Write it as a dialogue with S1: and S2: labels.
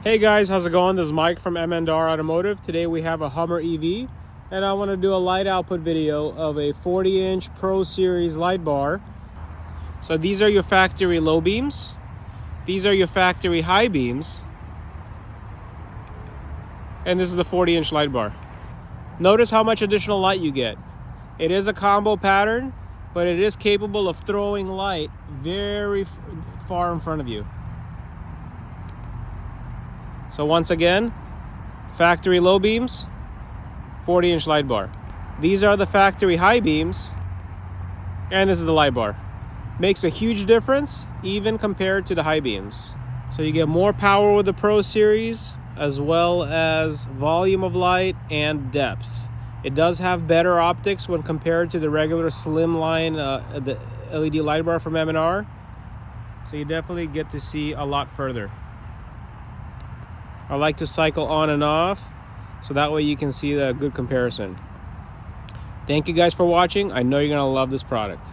S1: Hey guys, how's it going? This is Mike from M&R Automotive. Today we have a Hummer EV, and I want to do a light output video of a 40-inch Pro Series light bar. So these are your factory low beams. These are your factory high beams. And this is the 40-inch light bar. Notice how much additional light you get. It is a combo pattern, but it is capable of throwing light very far in front of you. So once again, factory low beams, 40-inch light bar. These are the factory high beams, and this is the light bar. Makes a huge difference even compared to the high beams. So you get more power with the Pro Series, as well as volume of light and depth. It does have better optics when compared to the regular slimline the LED light bar from M&R. So you definitely get to see a lot further. I like to cycle on and off, so that way you can see the good comparison. Thank you guys for watching. I know you're gonna love this product.